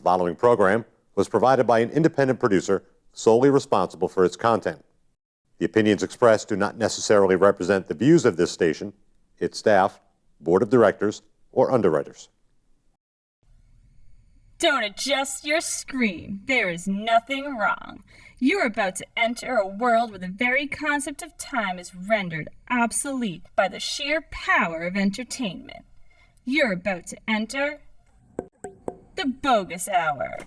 The following program was provided by an independent producer solely responsible for its content. The opinions expressed do not necessarily represent the views of this station, its staff, board of directors, or underwriters. Don't adjust your screen. There is nothing wrong. You're about to enter a world where the very concept of time is rendered obsolete by the sheer power of entertainment. You're about to enter the Boggis Hour.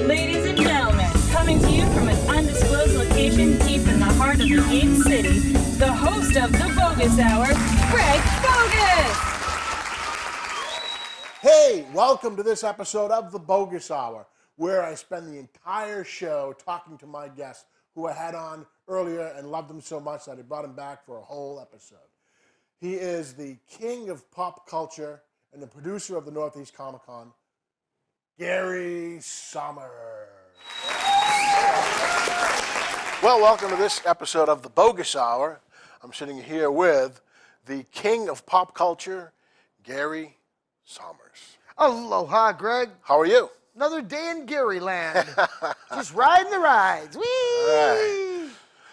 Ladies and gentlemen, coming to you from an undisclosed location deep in the heart of the Gate City, the host of the Boggis Hour, Greg Boggis! Hey, welcome to this episode of the Boggis Hour, where I spend the entire show talking to my guests who I had on earlier and loved them so much that I brought him back for a whole episode. He is the king of pop culture and the producer of the Northeast Comic Con, Gary Sohmers. Well, welcome to this episode of the Boggis Hour. I'm sitting here with the king of pop culture, Gary Sohmers. Aloha, Greg. How are you? Another day in Garyland. Just riding the rides. Whee! Right.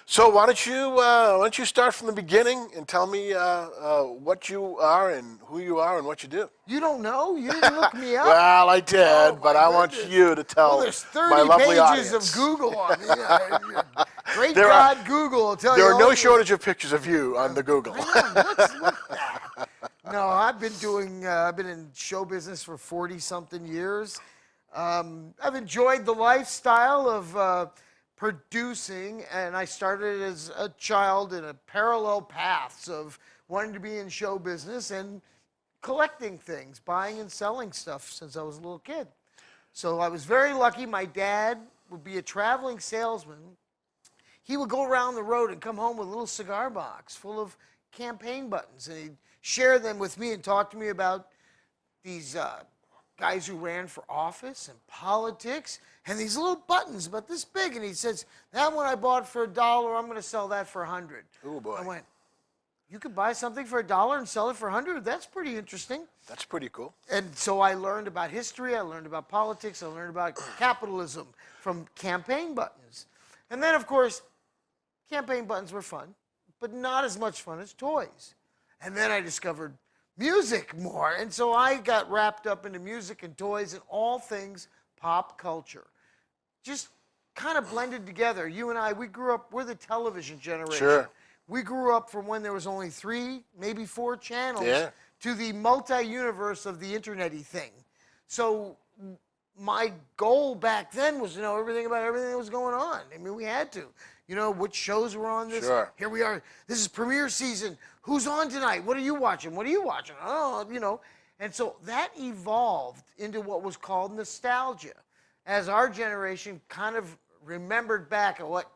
So why don't you start from the beginning and tell me what you are and who you are and what you do? You don't know? You didn't look me up? Well, I did, Oh, but I want you to tell there's my 30 lovely pages audience. of Google on me. Great There God, Google will tell you. There are all no you- shortage of pictures of you on the Google. What's that? No, I've been in show business for 40-something years. I've enjoyed the lifestyle of producing, and I started as a child in a parallel paths of wanting to be in show business and collecting things, buying and selling stuff since I was a little kid. So I was very lucky. My dad would be a traveling salesman. He would go around the road and come home with a little cigar box full of campaign buttons, and he'd share them with me and talk to me about these guys who ran for office and politics, and these little buttons about this big, and he says, that one I bought for $1, I'm going to sell that for $100. Oh, boy. I went, you could buy something for $1 and sell it for $100? That's pretty interesting. That's pretty cool. And so I learned about history, I learned about politics, I learned about capitalism from campaign buttons. And then, of course, campaign buttons were fun, but not as much fun as toys. And then I discovered music more, and so I got wrapped up into music and toys and all things pop culture. Just kind of blended together. You and I, we grew up, we're the television generation. Sure. We grew up from when there was only 3, maybe 4 channels to the multi-universe of the internet-y thing. So my goal back then was to know everything about everything that was going on. I mean, we had to. You know, which shows were on this. Sure. Here we are. This is premiere season. Who's on tonight? What are you watching? What are you watching? Oh, you know. And so that evolved into what was called nostalgia, as our generation kind of remembered back at what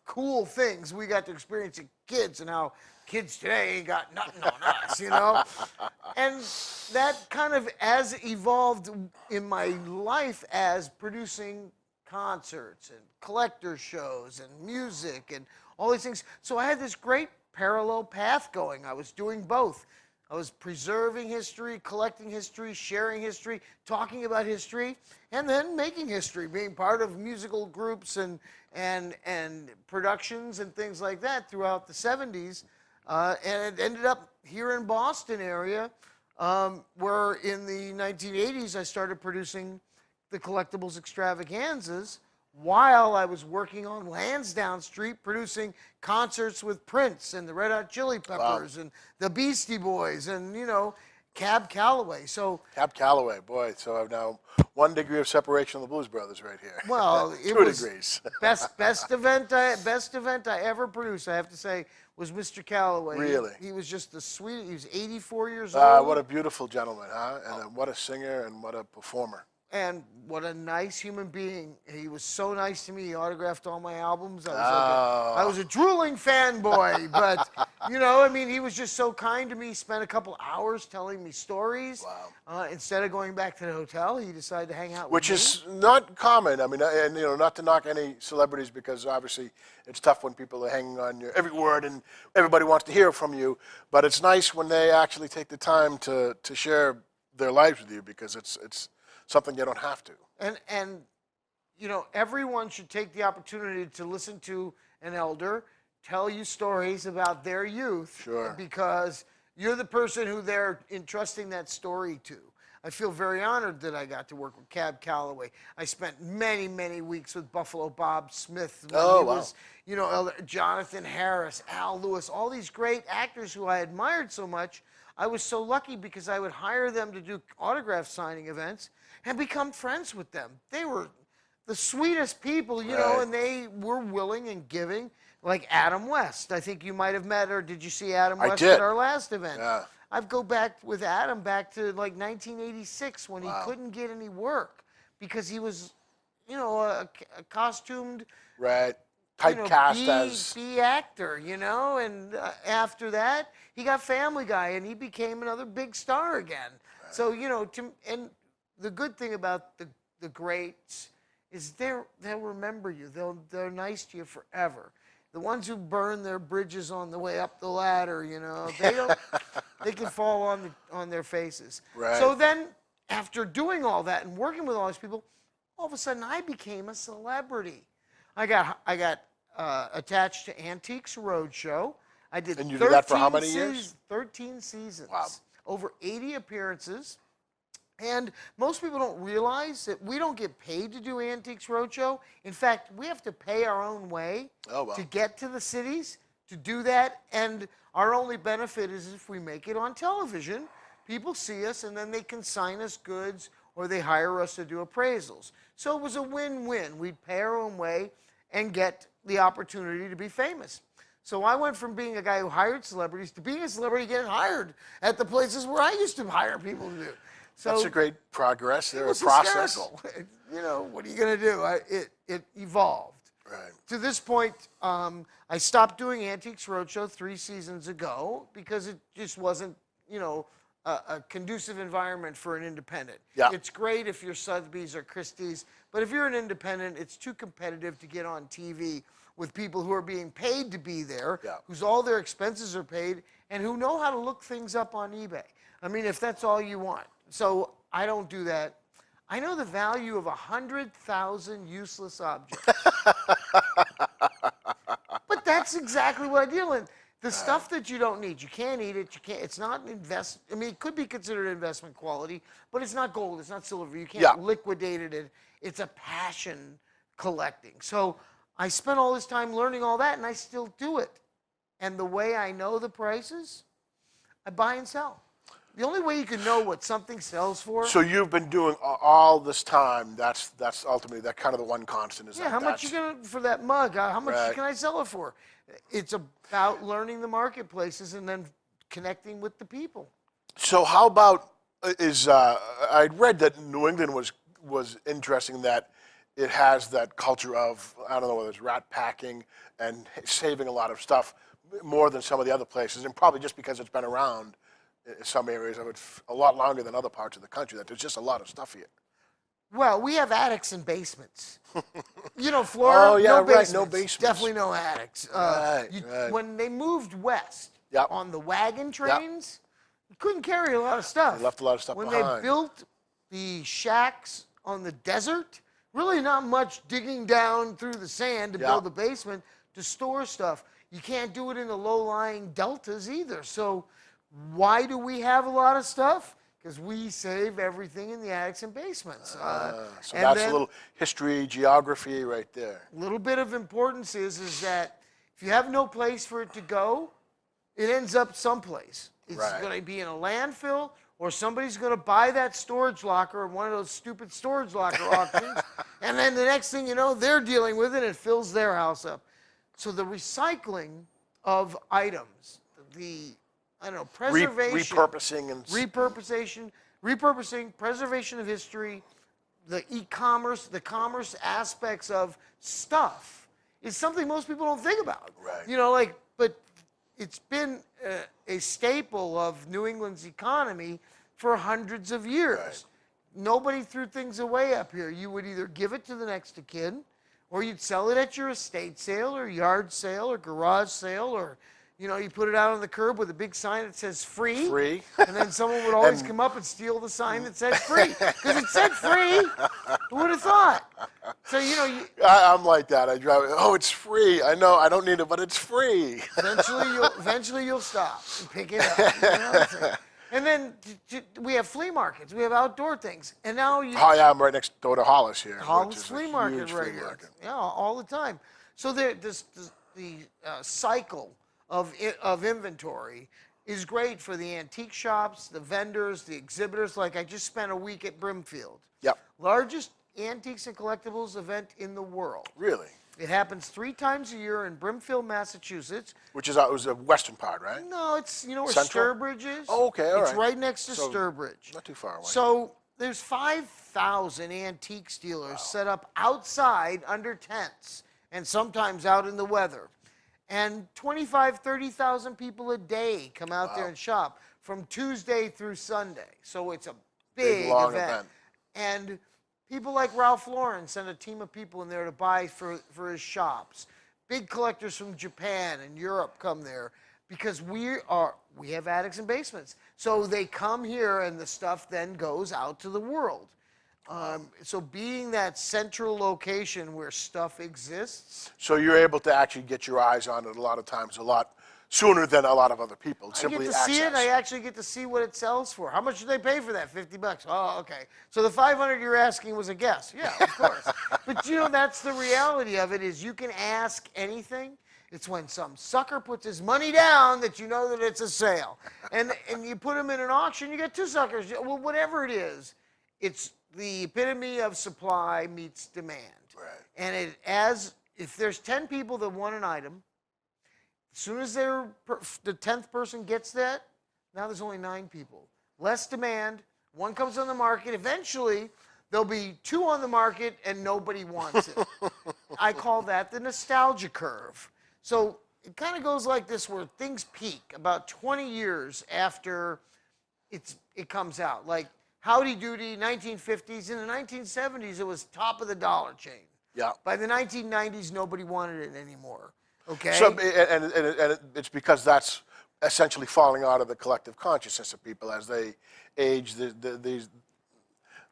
cool things we got to experience as kids and how kids today ain't got nothing on us, you know? And that kind of as evolved in my life as producing concerts and collector shows and music and all these things. So I had this great parallel path going. I was doing both. I was preserving history, collecting history, sharing history, talking about history, and then making history, being part of musical groups and productions and things like that throughout the 70s. And it ended up here in Boston area, where in the 1980s I started producing the collectibles extravaganzas while I was working on Lansdowne Street producing concerts with Prince and the Red Hot Chili Peppers and the Beastie Boys and, you know, Cab Calloway. So Cab Calloway, boy. So I've now 1 degree of separation of the Blues Brothers right here. well, it 2 was degrees. best event I ever produced, I have to say, was Mr. Calloway. Really? He was just the sweet. He was 84 years old. What a beautiful gentleman, huh? And what a singer and what a performer. And what a nice human being. He was so nice to me. He autographed all my albums. I was a drooling fanboy, but, you know, I mean, he was just so kind to me. He spent a couple hours telling me stories. Wow. Instead of going back to the hotel, he decided to hang out with Which me. is not common. I mean, and you know, not to knock any celebrities, because obviously it's tough when people are hanging on your every word and everybody wants to hear from you. But it's nice when they actually take the time to share their lives with you, because it's something you don't have to. And you know, everyone should take the opportunity to listen to an elder tell you stories about their youth. Sure. Because you're the person who they're entrusting that story to. I feel very honored that I got to work with Cab Calloway. I spent many, many weeks with Buffalo Bob Smith when he was, you know, Elder Jonathan Harris, Al Lewis, all these great actors who I admired so much. I was so lucky because I would hire them to do autograph signing events and become friends with them. They were the sweetest people, you know, and they were willing and giving, like Adam West. I think you might have met, or did you see Adam West at our last event? Yeah. I've go back with Adam back to like 1986 when he couldn't get any work because he was, you know, a costumed, typecast as B actor, you know. And after that, he got Family Guy and he became another big star again. So, you know, and the good thing about the greats is they'll remember you. They're nice to you forever. The ones who burn their bridges on the way up the ladder, you know, they don't. They can fall on their faces. Right. So then, after doing all that and working with all these people, all of a sudden I became a celebrity. I got attached to Antiques Roadshow. I did. And you did that for how many years? 13 seasons. Wow. Over 80 appearances. And most people don't realize that we don't get paid to do Antiques Roadshow. In fact, we have to pay our own way to get to the cities to do that. And our only benefit is if we make it on television, people see us and then they consign us goods or they hire us to do appraisals. So it was a win-win. We'd pay our own way and get the opportunity to be famous. So I went from being a guy who hired celebrities to being a celebrity getting hired at the places where I used to hire people to do. So that's a great progress. There was a process. Hysterical. You know, what are you going to do? It evolved. Right. To this point, I stopped doing Antiques Roadshow 3 seasons ago because it just wasn't, you know, a conducive environment for an independent. Yeah. It's great if you're Sotheby's or Christie's, but if you're an independent, it's too competitive to get on TV with people who are being paid to be there, whose all their expenses are paid, and who know how to look things up on eBay. I mean, if that's all you want. So I don't do that. I know the value of 100,000 useless objects. But that's exactly what I deal in. The stuff that you don't need, you can't eat it, you can't, it's not I mean, it could be considered investment quality, but it's not gold, it's not silver, you can't liquidate it. It's a passion collecting. So I spent all this time learning all that and I still do it. And the way I know the prices, I buy and sell. The only way you can know what something sells for. So you've been doing all this time. That's ultimately that kind of the one constant is. Yeah, how much you gonna for that mug? How much can I sell it for? It's about learning the marketplaces and then connecting with the people. So how about I'd read that New England was interesting, that it has that culture of, I don't know whether it's rat packing and saving a lot of stuff more than some of the other places, and probably just because it's been around in some areas of it a lot longer than other parts of the country, that there's just a lot of stuff here. Well, we have attics and basements. You know, Florida, no basements. Definitely no attics. When they moved west on the wagon trains, you couldn't carry a lot of stuff. They left a lot of stuff behind. behind. When they built the shacks on the desert, really not much digging down through the sand to build the basement to store stuff. You can't do it in the low-lying deltas either. So why do we have a lot of stuff? Because we save everything in the attics and basements. So that's a little history, geography right there. A little bit of importance is that if you have no place for it to go, it ends up someplace. It's going to be in a landfill, or somebody's going to buy that storage locker at one of those stupid storage locker auctions, and then the next thing you know, they're dealing with it, and it fills their house up. So the recycling of items, preservation, repurposing, repurposing, preservation of history, the e-commerce, the commerce aspects of stuff is something most people don't think about. Right. You know, like, but it's been a staple of New England's economy for hundreds of years. Right. Nobody threw things away up here. You would either give it to the next of kin, or you'd sell it at your estate sale or yard sale or garage sale, or, you know, you put it out on the curb with a big sign that says free. Free. And then someone would always come up and steal the sign that said free. Because it said free. Who would have thought? So, you know, I'm like that. I drive. Oh, it's free. I know. I don't need it, but it's free. eventually you'll stop and pick it up. You know what I'm saying? And then we have flea markets. We have outdoor things. And now you... Oh, yeah, I'm right next door to Hollis here. Hollis which is flea a market huge right flea here. market. Yeah, all the time. So the cycle of inventory is great for the antique shops, the vendors, the exhibitors. Like I just spent a week at Brimfield. Yep. Largest antiques and collectibles event in the world. Really? It happens 3 times a year in Brimfield, Massachusetts. Which is it was the western part, right? No, it's, you know where Central? Sturbridge is? Oh, okay, all It's right. right next to So, Sturbridge. Not too far away. So there's 5,000 antique dealers set up outside under tents and sometimes out in the weather. And 25, 30,000 people a day come out there and shop from Tuesday through Sunday. So it's a big long event. event. And people like Ralph Lauren send a team of people in there to buy for his shops. Big collectors from Japan and Europe come there because we have attics and basements. So they come here and the stuff then goes out to the world. So being that central location where stuff exists. So you're able to actually get your eyes on it a lot of times, a lot sooner than a lot of other people. I get to see it. I actually get to see what it sells for. How much do they pay for that? $50. Oh, okay. So the $500 you're asking was a guess. Yeah, of course. But you know, that's the reality of it. Is you can ask anything. It's when some sucker puts his money down that you know that it's a sale, and you put them in an auction. You get 2 suckers. Well, whatever it is, it's the epitome of supply meets demand. Right. And if there's 10 people that want an item, as soon as the 10th person gets that, now there's only 9 people. Less demand, 1 comes on the market. Eventually, there'll be 2 on the market and nobody wants it. I call that the nostalgia curve. So it kind of goes like this, where things peak about 20 years after it comes out. Like Howdy Doody, 1950s. In the 1970s, it was top of the dollar chain. Yeah. By the 1990s, nobody wanted it anymore. Okay. So, and it's because that's essentially falling out of the collective consciousness of people as they age. These,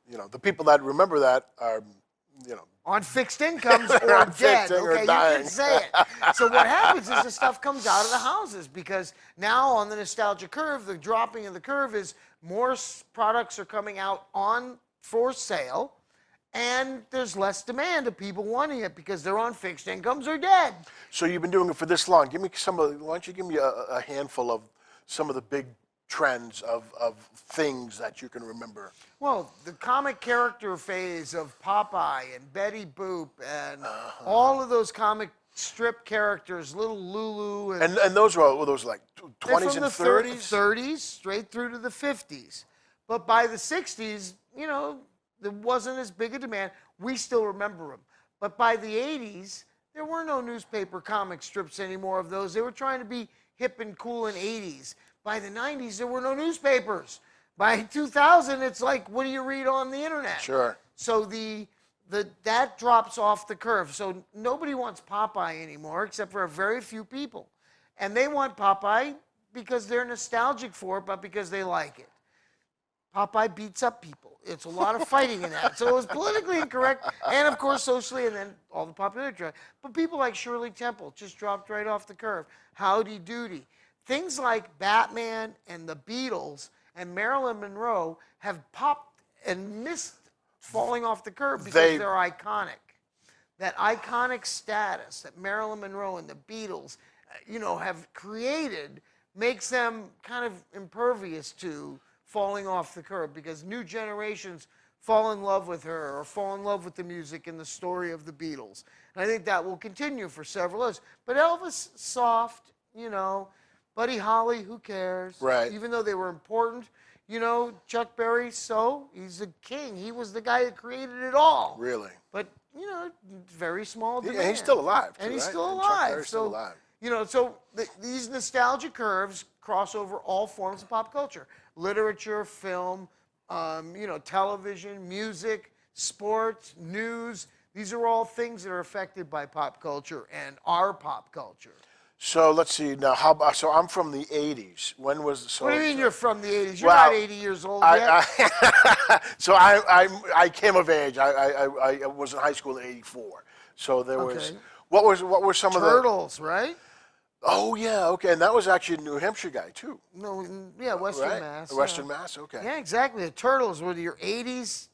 you know, the people that remember that are, you know, on fixed incomes or dead. or Okay, you dying. can say it. So what happens is the stuff comes out of the houses because now on the nostalgia curve, the dropping of the curve is more products are coming out for sale, and there's less demand of people wanting it because they're on fixed incomes or dead. So you've been doing it for this long. Give me why don't you give me a handful of some of the big trends of things that you can remember? Well, the comic character phase of Popeye and Betty Boop and all of those comic strip characters, little Lulu. And those were those like 20s and 30s? 30s straight through to the 50s. But by the 60s, you know, there wasn't as big a demand. We still remember them. But by the 80s, there were no newspaper comic strips anymore of those. They were trying to be hip and cool in 80s. By the 90s, there were no newspapers. By 2000, it's like, what do you read on the internet? Sure. So that drops off the curve. So nobody wants Popeye anymore, except for a very few people. And they want Popeye because they're nostalgic for it, but because they like it. Popeye beats up people. It's a lot of fighting in that. So it was politically incorrect, and of course socially, and then all the popularity. But people like Shirley Temple just dropped right off the curve. Howdy Doody. Things like Batman and the Beatles and Marilyn Monroe have popped and missed falling off the curve because they're iconic. That iconic status that Marilyn Monroe and the Beatles, you know, have created makes them kind of impervious to falling off the curve because new generations fall in love with her or fall in love with the music and the story of the Beatles. And I think that will continue for several years. But Elvis, soft, you know. Buddy Holly, who cares? Right. Even though they were important, You know, Chuck Berry, he's a king. He was the guy that created it all. Really? But, you know, very small demand. Yeah, he's still alive, too, And he's right? still And Chuck alive. Berry's still alive. You know, so these nostalgia curves cross over all forms of pop culture. Literature, film, you know, television, music, sports, news. These are all things that are affected by pop culture and our pop culture. So let's see now. So I'm from the '80s. When was the? What do you mean you're from the '80s? You're not 80 years old yet. So I came of age. I was in high school in '84. So there was. What were some of the Turtles, right? Oh yeah, okay, and that was actually a New Hampshire guy too. No, yeah, Western Right? Mass. Western Mass, okay. Yeah, exactly. The Turtles were your '80s.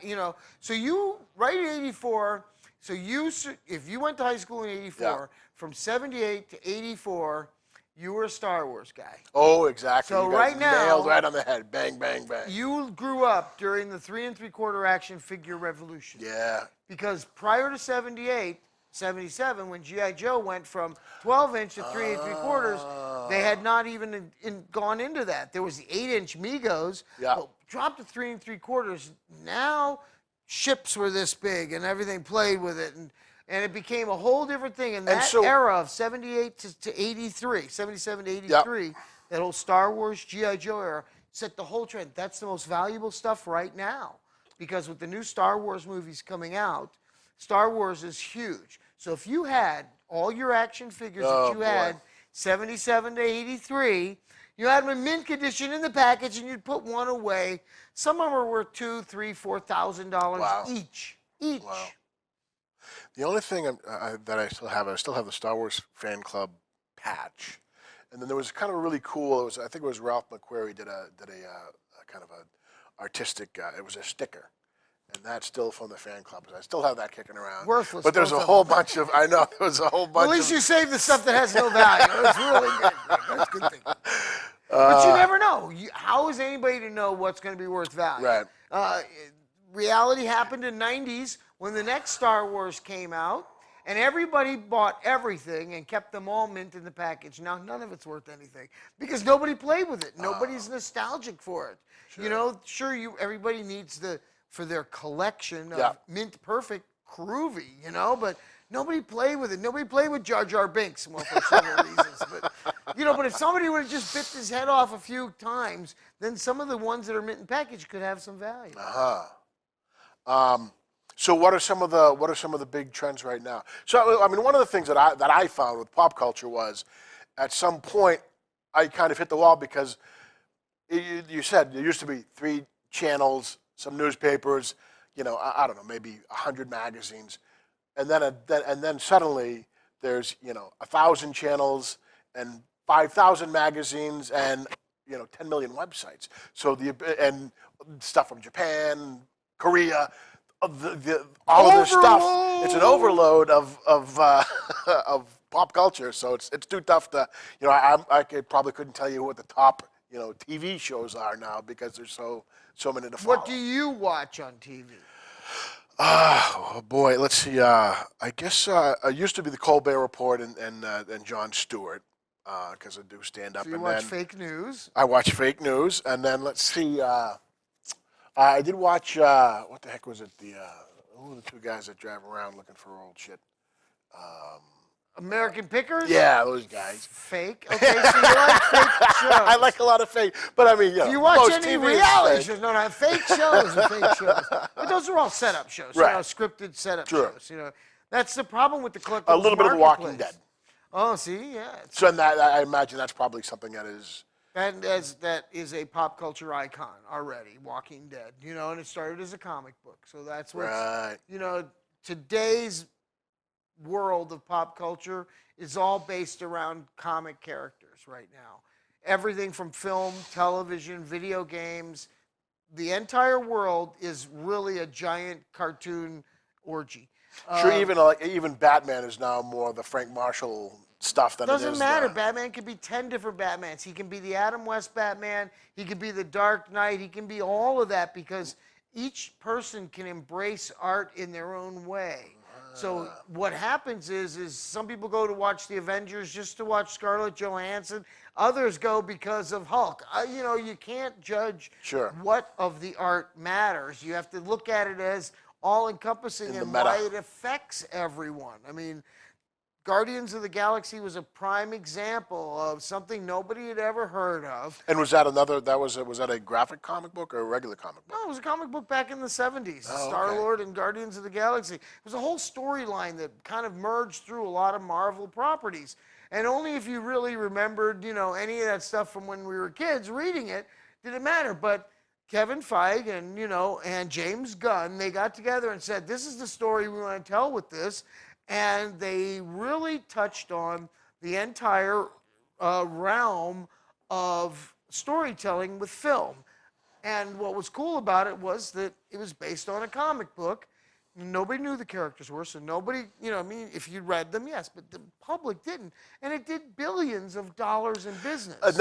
You know, so you right in '84. So if you went to high school in '84, from '78 to '84, you were a Star Wars guy. Oh, exactly. So you guys right now, nailed right on the head. Bang, bang, bang. You grew up during the 3 3/4 action figure revolution. Yeah. Because prior to '78, '77, when G.I. Joe went from 12-inch to 3 3/4, they had not even gone into that. There was the 8-inch Migos. Yeah. Well, dropped to 3 3/4. Now ships were this big and everything played with it. And it became a whole different thing. And that era of 78 to 83, 77 to 83, that whole Star Wars, G.I. Joe era, set the whole trend. That's the most valuable stuff right now. Because with the new Star Wars movies coming out, Star Wars is huge. So if you had all your action figures that you had, 77 to 83, you had them in mint condition in the package, and you'd put one away. Some of them were worth $2,000, $3,000, $4,000 each. Wow. The only thing that I still have the Star Wars fan club patch, and then there was kind of a really cool. I think it was Ralph McQuarrie did a kind of a artistic. It was a sticker, and that's still from the fan club. I still have that kicking around. Worthless. But there's a whole bunch of. I know there was a whole bunch. Well, at least you saved the stuff that has no value. It's really good. That's a good thing. But you never know. How is anybody to know what's going to be worth value? Right. Reality happened in '90s when the next Star Wars came out, and everybody bought everything and kept them all mint in the package. Now, none of it's worth anything because nobody played with it. Nobody's nostalgic for it. Sure. You know, everybody needs for their collection of mint perfect groovy, you know, but nobody played with it. Nobody played with Jar Jar Binks, well, for several reasons. But, you know, but if somebody would have just bit his head off a few times, then some of the ones that are mint in package could have some value. So what are some of the big trends right now? So I mean, one of the things that I found with pop culture was, at some point, I kind of hit the wall because you said there used to be 3 channels, some newspapers, you know, I don't know, maybe 100 magazines, and then suddenly there's 1,000 channels and 5,000 magazines and 10 million websites. So and stuff from Japan, Korea. All of this stuff. It's an overload of pop culture. So it's too tough to I probably couldn't tell you what the top TV shows are now because there's so many to follow. What do you watch on TV? Oh boy, let's see. I guess I used to be the Colbert Report and Jon Stewart because I do stand up. So you watch fake news? I watch fake news, and then let's see. I did watch, what the heck was it? Who were the 2 guys that drive around looking for old shit? American Pickers? Yeah, those guys. Fake? Okay, so you like fake shows. I like a lot of fake, but I mean, Do you watch any reality shows? No, fake shows are fake shows. But those are all setup shows, right. Scripted setup shows. That's the problem with the collectibles. A little bit of Walking Dead. Oh, see, yeah. So I imagine that's probably something that is... That is a pop culture icon already, Walking Dead, and it started as a comic book. So that's what's, today's world of pop culture is all based around comic characters right now. Everything from film, television, video games, the entire world is really a giant cartoon orgy. Sure, even Batman is now more the Frank Marshall stuff than it is. Doesn't matter. Batman can be 10 different Batmans. He can be the Adam West Batman. He can be the Dark Knight. He can be all of that because each person can embrace art in their own way. So what happens is some people go to watch the Avengers just to watch Scarlett Johansson. Others go because of Hulk. You know, you can't judge Sure. what of the art matters. You have to look at it as all-encompassing In the and meta. why it affects everyone. I mean, Guardians of the Galaxy was a prime example of something nobody had ever heard of. And was that was that a graphic comic book or a regular comic book? No, it was a comic book back in the 70s. Oh, okay. Star-Lord and Guardians of the Galaxy. It was a whole storyline that kind of merged through a lot of Marvel properties. And only if you really remembered, you know, any of that stuff from when we were kids reading it, did it matter. But Kevin Feige and, you know, and James Gunn, they got together and said, this is the story we want to tell with this. And they really touched on the entire realm of storytelling with film. And what was cool about it was that it was based on a comic book. Nobody knew the characters were, so nobody, you know, I mean, if you read them, yes, but the public didn't. And it did billions of dollars in business. And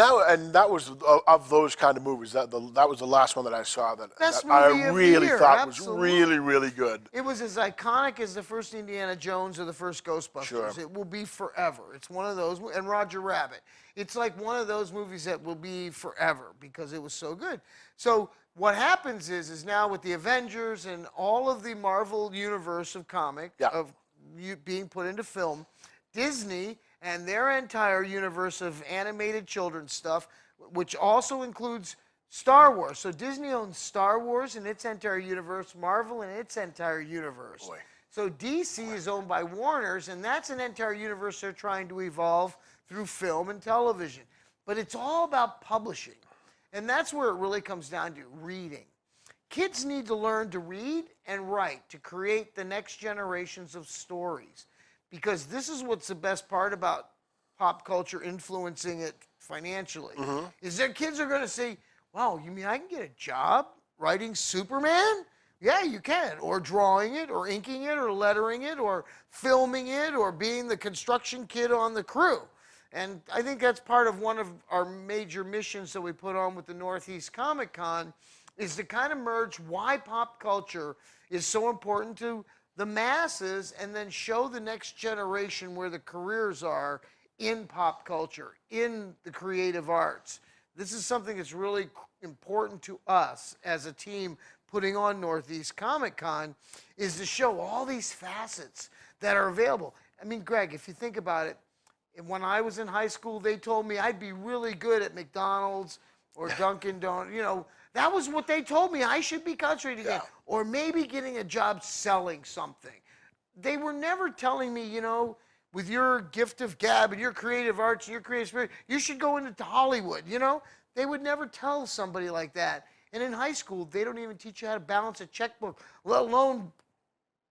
that was of those kind of movies. That was the last one that I saw that Best I movie of the really year, thought absolutely. was really, really good. It was as iconic as the first Indiana Jones or the first Ghostbusters. Sure. It will be forever. It's one of those, and Roger Rabbit. It's like one of those movies that will be forever because it was so good. So what happens is now with the Avengers and all of the Marvel universe of comic, being put into film, Disney and their entire universe of animated children's stuff, which also includes Star Wars. So Disney owns Star Wars and its entire universe, Marvel and its entire universe. Boy. So DC is owned by Warner's, and that's an entire universe they're trying to evolve through film and television. But it's all about publishing. And that's where it really comes down to reading. Kids need to learn to read and write to create the next generations of stories. Because this is what's the best part about pop culture influencing it financially. Is that kids are going to say, wow, you mean I can get a job writing Superman? Yeah, you can. Or drawing it, or inking it, or lettering it, or filming it, or being the construction kid on the crew. And I think that's part of one of our major missions that we put on with the Northeast Comic Con is to kind of merge why pop culture is so important to the masses and then show the next generation where the careers are in pop culture, in the creative arts. This is something that's really important to us as a team putting on Northeast Comic Con is to show all these facets that are available. I mean, Greg, if you think about it, when I was in high school, they told me I'd be really good at McDonald's or Dunkin' Donuts. You know, that was what they told me I should be concentrating in. Or maybe getting a job selling something. They were never telling me, you know, with your gift of gab and your creative arts and your creative spirit, you should go into Hollywood, you know? They would never tell somebody like that. And in high school, they don't even teach you how to balance a checkbook, let alone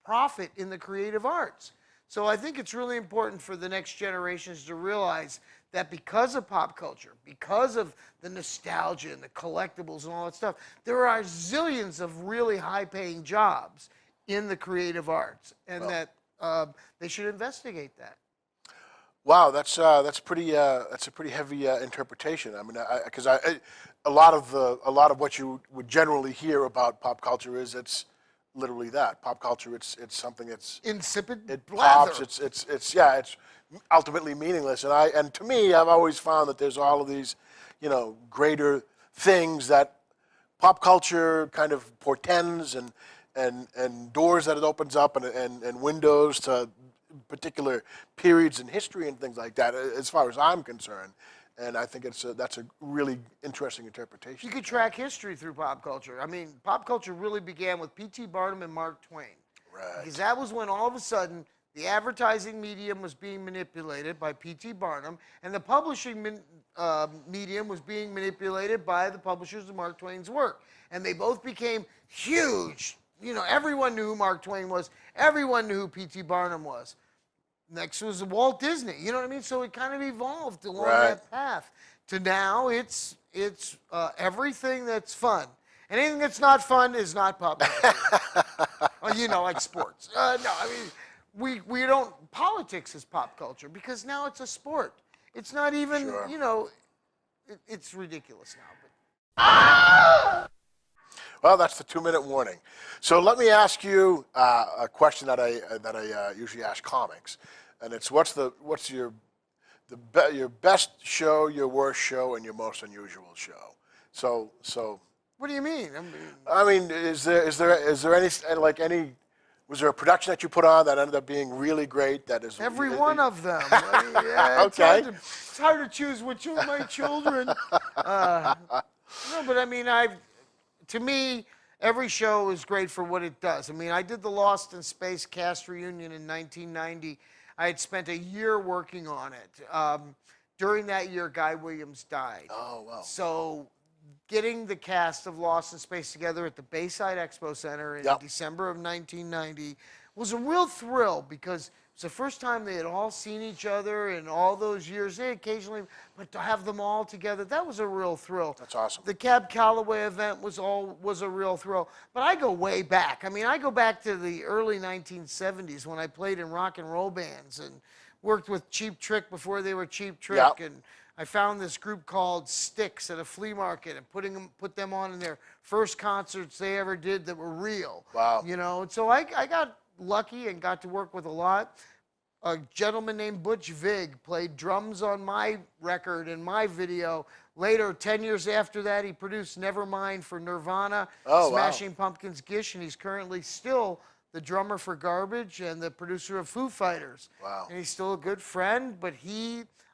profit in the creative arts. So I think it's really important for the next generations to realize that because of pop culture, because of the nostalgia and the collectibles and all that stuff, there are zillions of really high-paying jobs in the creative arts, and that they should investigate that. Wow, that's a pretty heavy interpretation. I mean, because a lot of what you would generally hear about pop culture is it's literally that pop culture. It's something that's Insipid it blather. pops. It's ultimately meaningless. And to me, I've always found that there's all of these, you know, greater things that pop culture kind of portends and doors that it opens up and windows to particular periods in history and things like that, as far as I'm concerned. And I think that's a really interesting interpretation. You could track history through pop culture. I mean, pop culture really began with P.T. Barnum and Mark Twain. Right. Because that was when all of a sudden the advertising medium was being manipulated by P.T. Barnum, and the publishing medium was being manipulated by the publishers of Mark Twain's work. And they both became huge. You know, everyone knew who Mark Twain was. Everyone knew who P.T. Barnum was. Next was Walt Disney. You know what I mean? So it kind of evolved along that path to now it's everything that's fun. And anything that's not fun is not pop culture. You know, like sports. No, I mean, we don't, politics is pop culture because now it's a sport. It's not even, you know, it's ridiculous now. But. Well, that's the 2-minute warning. So let me ask you a question that I usually ask comics, and it's what's your best show, your worst show, and your most unusual show. So What do you mean? I mean, is there any was there a production that you put on that ended up being really great? That is Every one of them. I mean, yeah, Okay. it's hard to choose which of my children. No, but I mean, to me, every show is great for what it does. I mean, I did the Lost in Space cast reunion in 1990. I had spent a year working on it. During that year, Guy Williams died. Oh, wow. So getting the cast of Lost in Space together at the Bayside Expo Center in December of 1990 was a real thrill because it's the first time they had all seen each other in all those years. They occasionally, but to have them all together, that was a real thrill. That's awesome. The Cab Calloway event was a real thrill. But I go way back. I mean, I go back to the early 1970s when I played in rock and roll bands and worked with Cheap Trick before they were Cheap Trick. Yep. And I found this group called Styx at a flea market and put them on in their first concerts they ever did that were real. Wow. You know, and so I got lucky and got to work with a lot. A gentleman named Butch Vig played drums on my record and my video. Later, 10 years after that, he produced Nevermind for Nirvana, Smashing Pumpkins' Gish, and he's currently still the drummer for Garbage and the producer of Foo Fighters. Wow. And he's still a good friend, but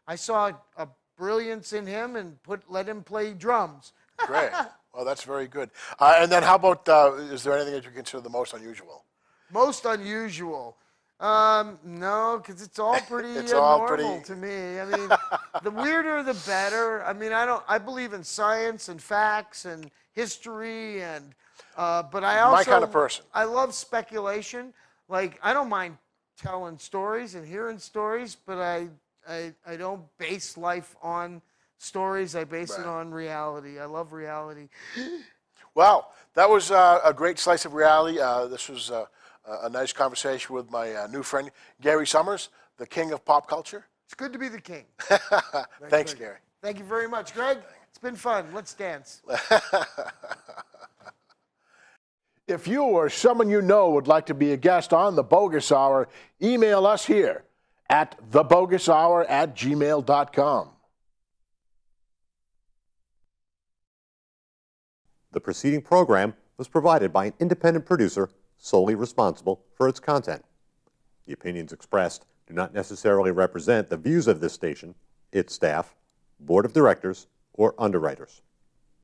I saw a brilliance in him and let him play drums. Great. Well, that's very good. And then how about, is there anything that you consider the most unusual? Most unusual? No, because it's all pretty It's all normal pretty- to me. I mean, the weirder the better. I mean, I believe in science and facts and history and, but I also. My kind of person. I love speculation. Like, I don't mind telling stories and hearing stories, but I don't base life on stories. I base it on reality. I love reality. Well, that was a great slice of reality. This was a nice conversation with my new friend, Gary Sohmers, the king of pop culture. It's good to be the king. Thanks, Gary. Thank you very much, Greg. It's been fun. Let's dance. If you or someone you know would like to be a guest on The Boggis Hour, email us here at theboggushour@gmail.com. The preceding program was provided by an independent producer solely responsible for its content. The opinions expressed do not necessarily represent the views of this station, its staff, board of directors, or underwriters.